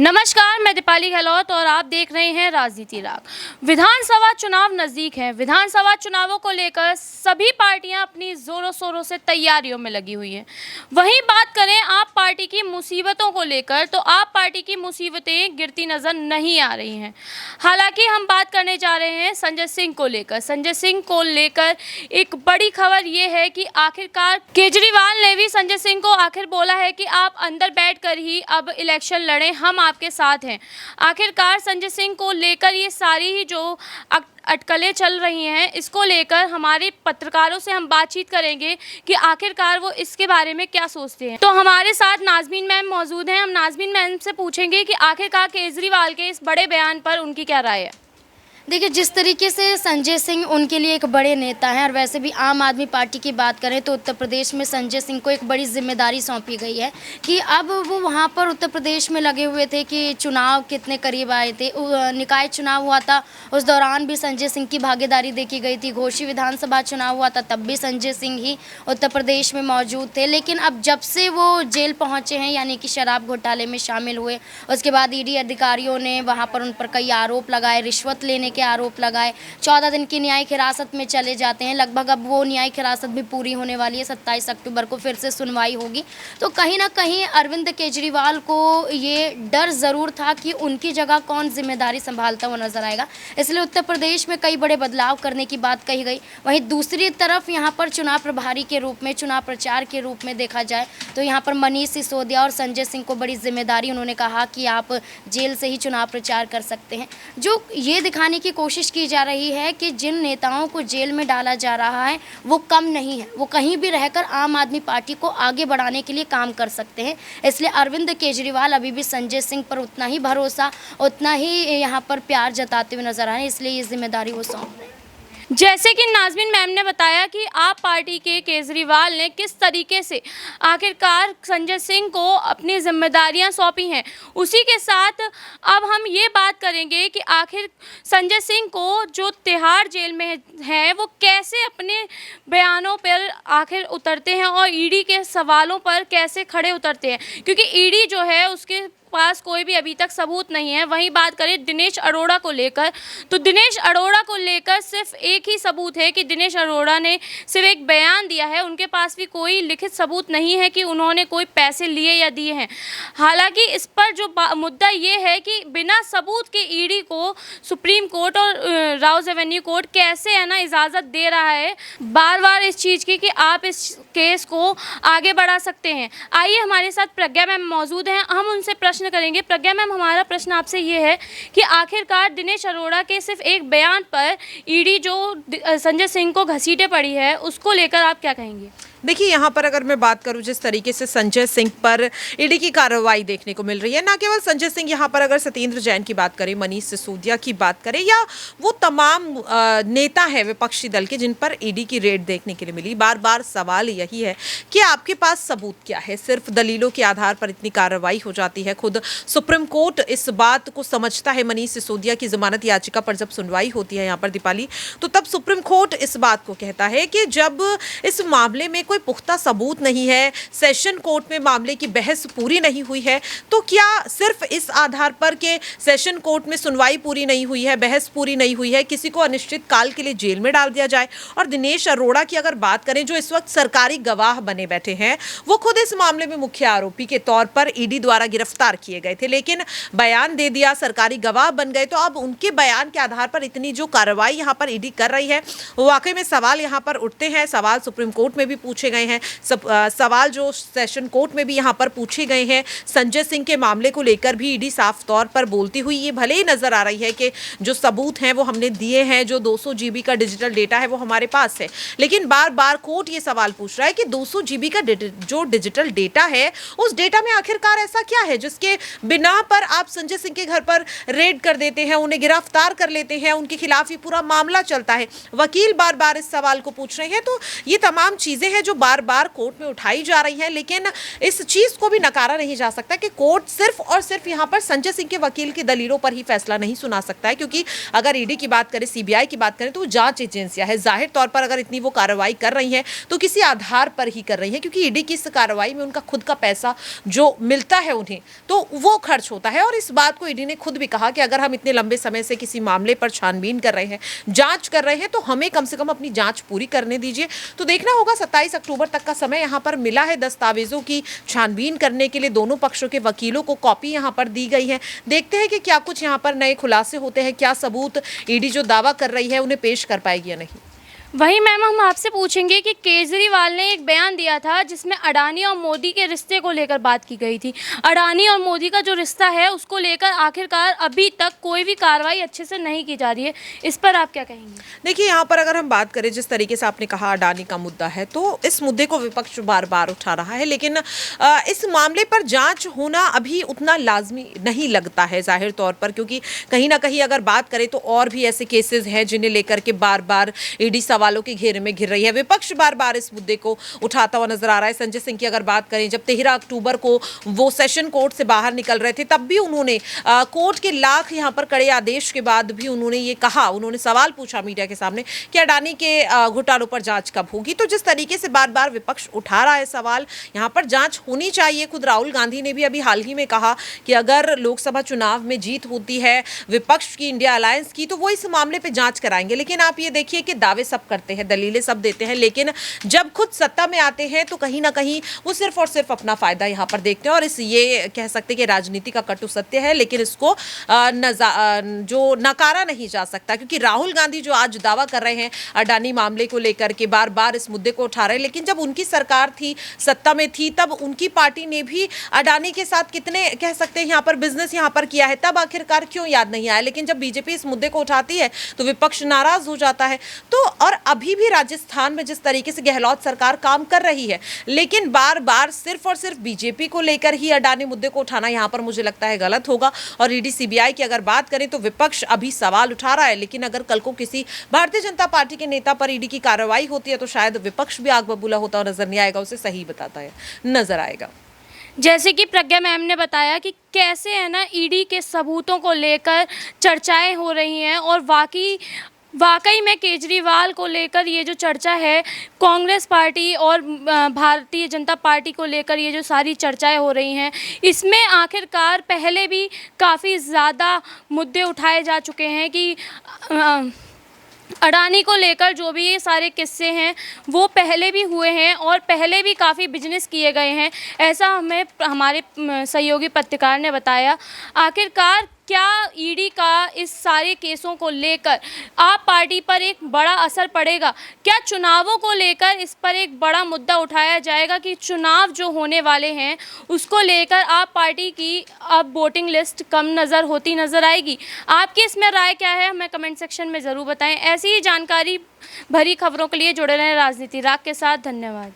नमस्कार, मैं दीपाली गहलोत और आप देख रहे हैं राजनीति राग। विधानसभा चुनाव नज़दीक हैं। विधानसभा चुनावों को लेकर सभी पार्टियां अपनी ज़ोरों शोरों से तैयारियों में लगी हुई हैं। वहीं बात करें आप पार्टी की मुसीबतों को लेकर, तो आप पार्टी की मुसीबतें गिरती नज़र नहीं आ रही हैं। हालांकि हम बात करने जा रहे हैं संजय सिंह को लेकर। संजय सिंह को लेकर एक बड़ी खबर ये है कि आखिरकार केजरीवाल ने भी संजय सिंह को आखिर बोला है कि आप अंदर बैठकर ही अब इलेक्शन लड़ें, हम आपके साथ हैं। आखिरकार संजय सिंह को लेकर ये सारी ही जो अटकलें चल रही हैं, इसको लेकर हमारे पत्रकारों से हम बातचीत करेंगे कि आखिरकार वो इसके बारे में क्या सोचते हैं। तो हमारे साथ नाज़मीन मैम मौजूद हैं। हम नाज़मीन मैम से पूछेंगे कि आखिरकार केजरीवाल के इस बड़े बयान पर उनकी क्या राय है। देखिए, जिस तरीके से संजय सिंह उनके लिए एक बड़े नेता हैं और वैसे भी आम आदमी पार्टी की बात करें तो उत्तर प्रदेश में संजय सिंह को एक बड़ी जिम्मेदारी सौंपी गई है कि अब वो वहाँ पर उत्तर प्रदेश में लगे हुए थे कि चुनाव कितने करीब आए थे। निकाय चुनाव हुआ था, उस दौरान भी संजय सिंह की भागीदारी देखी गई थी। घोषी विधानसभा चुनाव हुआ था, तब भी संजय सिंह ही उत्तर प्रदेश में मौजूद थे। लेकिन अब जब से वो जेल पहुँचे हैं, यानी कि शराब घोटाले में शामिल हुए, उसके बाद ईडी अधिकारियों ने वहाँ पर उन पर कई आरोप लगाए, रिश्वत लेने के आरोप लगाए। 14 दिन की न्यायिक हिरासत में चले जाते हैं। लगभग अब वो न्यायिक हिरासत भी पूरी होने वाली है। 27 अक्टूबर को फिर से सुनवाई होगी। तो कहीं ना कहीं अरविंद केजरीवाल को ये डर ज़रूर था कि उनकी जगह कौन जिम्मेदारी संभालता हुआ नजर आएगा, इसलिए उत्तर प्रदेश में कई बड़े बदलाव करने की बात कही गई। वहीं दूसरी तरफ यहाँ पर चुनाव प्रभारी के रूप में, चुनाव प्रचार के रूप में देखा जाए तो यहाँ पर मनीष सिसोदिया और संजय सिंह को बड़ी जिम्मेदारी, उन्होंने कहा कि आप जेल से ही चुनाव प्रचार कर सकते हैं। जो ये दिखाने की कोशिश की जा रही है कि जिन नेताओं को जेल में डाला जा रहा है वो कम नहीं है, वो कहीं भी रहकर आम आदमी पार्टी को आगे बढ़ाने के लिए काम कर सकते हैं। इसलिए अरविंद केजरीवाल अभी भी संजय सिंह पर उतना ही भरोसा, उतना ही यहाँ पर प्यार जताते हुए नजर आ रहे हैं, इसलिए ये जिम्मेदारी वो सौंप रहे हैं। जैसे कि नाज़मीन मैम ने बताया कि आप पार्टी के केजरीवाल ने किस तरीके से आखिरकार संजय सिंह को अपनी जिम्मेदारियां सौंपी हैं, उसी के साथ अब हम ये बात करेंगे कि आखिर संजय सिंह को जो तिहाड़ जेल में है वो कैसे अपने बयानों पर आखिर उतरते हैं और ईडी के सवालों पर कैसे खड़े उतरते हैं, क्योंकि ईडी जो है उसके पास कोई भी अभी तक सबूत नहीं है। वहीं बात करें दिनेश अरोड़ा को लेकर, तो दिनेश अरोड़ा को लेकर सिर्फ एक ही सबूत है कि दिनेश अरोड़ा ने सिर्फ एक बयान दिया है। उनके पास भी कोई लिखित सबूत नहीं है कि उन्होंने कोई पैसे लिए या दिए हैं। हालांकि इस पर जो मुद्दा ये है कि बिना सबूत के ईडी को सुप्रीम कोर्ट और राउज एवेन्यू कोर्ट कैसे है ना इजाज़त दे रहा है बार बार इस चीज़ की कि आप इस केस को आगे बढ़ा सकते हैं। आइए, हमारे साथ प्रज्ञा मैम मौजूद हैं, हम उनसे प्रश्न करेंगे। प्रज्ञा मैम, हमारा प्रश्न आपसे ये है कि आखिरकार दिनेश अरोड़ा के सिर्फ एक बयान पर ईडी जो संजय सिंह को घसीटे पड़ी है, उसको लेकर आप क्या कहेंगे? देखिए, यहाँ पर अगर मैं बात करूँ जिस तरीके से संजय सिंह पर ईडी की कार्रवाई देखने को मिल रही है, ना केवल संजय सिंह, यहाँ पर अगर सत्येंद्र जैन की बात करें, मनीष सिसोदिया की बात करें, या वो तमाम नेता है विपक्षी दल के जिन पर ईडी की रेड देखने के लिए मिली, बार बार सवाल यही है कि आपके पास सबूत क्या है? सिर्फ दलीलों के आधार पर इतनी कार्रवाई हो जाती है। खुद सुप्रीम कोर्ट इस बात को समझता है। मनीष सिसोदिया की जमानत याचिका पर जब सुनवाई होती है यहाँ पर दीपाली, तो तब सुप्रीम कोर्ट इस बात को कहता है कि जब इस मामले में कोई पुख्ता सबूत नहीं है, सेशन कोर्ट में मामले की बहस पूरी नहीं हुई है, तो क्या सिर्फ इस आधार पर कि सेशन कोर्ट में सुनवाई पूरी नहीं हुई है, बहस पूरी नहीं हुई है, किसी को अनिश्चित काल के लिए जेल में डाल दिया जाए? और दिनेश अरोड़ा की अगर बात करें, जो इस वक्त सरकारी गवाह बने बैठे हैं, वो खुद इस मामले में मुख्य आरोपी के तौर पर ईडी द्वारा गिरफ्तार किए गए थे, लेकिन बयान दे दिया, सरकारी गवाह बन गए। तो अब उनके बयान के आधार पर इतनी जो कार्रवाई यहाँ पर ईडी कर रही है, वाकई में सवाल यहाँ पर उठते हैं। सवाल सुप्रीम कोर्ट में भी पूछे गए हैं, सवाल जो सेशन कोर्ट में भी यहाँ पर पूछे गए हैं। संजय सिंह के मामले को लेकर भी ईडी साफ तौर पर बोलती हुई ये भले ही नजर आ रही है कि जो सबूत हैं वो हमने दिए हैं, जो 200 GB का डिजिटल डेटा है वो हमारे पास है, लेकिन बार बार कोर्ट ये सवाल पूछ रहा है कि 200 GB का जो डिजिटल डेटा है, उस डेटा में आखिरकार ऐसा क्या है जिसके बिना पर आप संजय सिंह के घर पर रेड कर देते हैं, उन्हें गिरफ्तार कर लेते हैं, उनके खिलाफ ये पूरा मामला चलता है। वकील बार बार इस सवाल को पूछ रहे हैं। तो ये तमाम चीजें हैं जो जो बार बार कोर्ट में उठाई जा रही हैं, लेकिन इस चीज को भी नकारा नहीं जा सकता कि कोर्ट सिर्फ और सिर्फ यहाँ पर संजय सिंह के वकील की दलीलों पर ही फैसला नहीं सुना सकता है, क्योंकि अगर ईडी की बात करें, सीबीआई की बात करें, तो वो जांच एजेंसियां है। जाहिर तौर पर अगर इतनी वो कार्रवाई कर रही है तो किसी आधार पर ही कर रही है, क्योंकि ईडी की इस कार्रवाई में उनका खुद का पैसा जो मिलता है उन्हें, तो वो खर्च होता है। और इस बात को ईडी ने खुद भी कहा कि अगर हम इतने लंबे समय से किसी मामले पर छानबीन कर रहे हैं, जांच कर रहे हैं, तो हमें कम से कम अपनी जांच पूरी करने दीजिए। तो देखना होगा, 27 अक्टूबर तक का समय यहां पर मिला है दस्तावेजों की छानबीन करने के लिए। दोनों पक्षों के वकीलों को कॉपी यहां पर दी गई है। देखते हैं कि क्या कुछ यहां पर नए खुलासे होते हैं, क्या सबूत ईडी जो दावा कर रही है उन्हें पेश कर पाएगी या नहीं। वहीं मैम हम आपसे पूछेंगे कि केजरीवाल ने एक बयान दिया था जिसमें अडानी और मोदी के रिश्ते को लेकर बात की गई थी। अडानी और मोदी का जो रिश्ता है उसको लेकर आखिरकार अभी तक कोई भी कार्रवाई अच्छे से नहीं की जा रही है, इस पर आप क्या कहेंगे? देखिए, यहाँ पर अगर हम बात करें, जिस तरीके से आपने कहा अडानी का मुद्दा है, तो इस मुद्दे को विपक्ष बार बार उठा रहा है, लेकिन इस मामले पर जांच होना अभी उतना लाजमी नहीं लगता है जाहिर तौर पर, क्योंकि कहीं ना कहीं अगर बात करें तो और भी ऐसे केसेस हैं जिन्हें लेकर के बार बार ईडी सवालों के घेरे में घिर रही है। विपक्ष बार बार इस मुद्दे को उठाता हुआ नजर आ रहा है। संजय सिंह की अगर बात करें, जब 13 अक्टूबर को वो सेशन कोर्ट से बाहर निकल रहे थे, तब भी उन्होंने कोर्ट के लाख यहाँ पर कड़े आदेश के बाद भी उन्होंने ये कहा, उन्होंने सवाल पूछा मीडिया के सामने कि अडानी के घोटालों पर जांच कब होगी। तो जिस तरीके से बार बार विपक्ष उठा रहा है सवाल, यहाँ पर जांच होनी चाहिए। खुद राहुल गांधी ने भी अभी हाल ही में कहा कि अगर लोकसभा चुनाव में जीत होती है विपक्ष की, इंडिया अलायंस की, तो वो इस मामले पर जांच कराएंगे। लेकिन आप ये देखिए कि दावे सब करते हैं, दलीलें सब देते हैं, लेकिन जब खुद सत्ता में आते हैं तो कहीं ना कहीं वो सिर्फ और सिर्फ अपना फायदा यहाँ पर देखते हैं। और इस ये कह सकते हैं कि राजनीति का कटु सत्य है, लेकिन इसको जो नकारा नहीं जा सकता, क्योंकि राहुल गांधी जो आज दावा कर रहे हैं अडानी मामले को लेकर के, बार बार इस मुद्दे को उठा रहे हैं, लेकिन जब उनकी सरकार थी, सत्ता में थी, तब उनकी पार्टी ने भी अडानी के साथ कितने कह सकते हैं यहाँ पर बिजनेस यहाँ पर किया है, तब आखिरकार क्यों याद नहीं आया। लेकिन जब बीजेपी इस मुद्दे को उठाती है तो विपक्ष नाराज हो जाता है। तो और अभी भी राजस्थान में जिस तरीके से गहलोत सरकार काम कर रही है, लेकिन बार बार सिर्फ और सिर्फ बीजेपी को लेकर ही अडानी मुद्दे को उठाना यहाँ पर मुझे लगता है गलत होगा। और ईडी सीबीआई की अगर बात करें तो विपक्ष अभी सवाल उठा रहा है, लेकिन अगर कल को किसी भारतीय जनता पार्टी के नेता पर ईडी की कार्रवाई होती है तो शायद विपक्ष भी आग बबूला होता हुआ नजर नहीं आएगा, उसे सही बताता है नजर आएगा। जैसे कि प्रज्ञा मैम ने बताया कि कैसे है ना ईडी के सबूतों को लेकर चर्चाएं हो रही हैं, और वाकई में केजरीवाल को लेकर ये जो चर्चा है, कांग्रेस पार्टी और भारतीय जनता पार्टी को लेकर ये जो सारी चर्चाएं हो रही हैं, इसमें आखिरकार पहले भी काफ़ी ज़्यादा मुद्दे उठाए जा चुके हैं कि अडानी को लेकर जो भी ये सारे किस्से हैं वो पहले भी हुए हैं और पहले भी काफ़ी बिजनेस किए गए हैं, ऐसा हमें हमारे सहयोगी पत्रकार ने बताया। आखिरकार क्या ईडी का इस सारे केसों को लेकर आप पार्टी पर एक बड़ा असर पड़ेगा? क्या चुनावों को लेकर इस पर एक बड़ा मुद्दा उठाया जाएगा कि चुनाव जो होने वाले हैं उसको लेकर आप पार्टी की अब वोटिंग लिस्ट कम होती नज़र आएगी? आपकी इसमें राय क्या है, हमें कमेंट सेक्शन में ज़रूर बताएं। ऐसी ही जानकारी भरी खबरों के लिए जुड़े रहें राजनीति राग के साथ। धन्यवाद।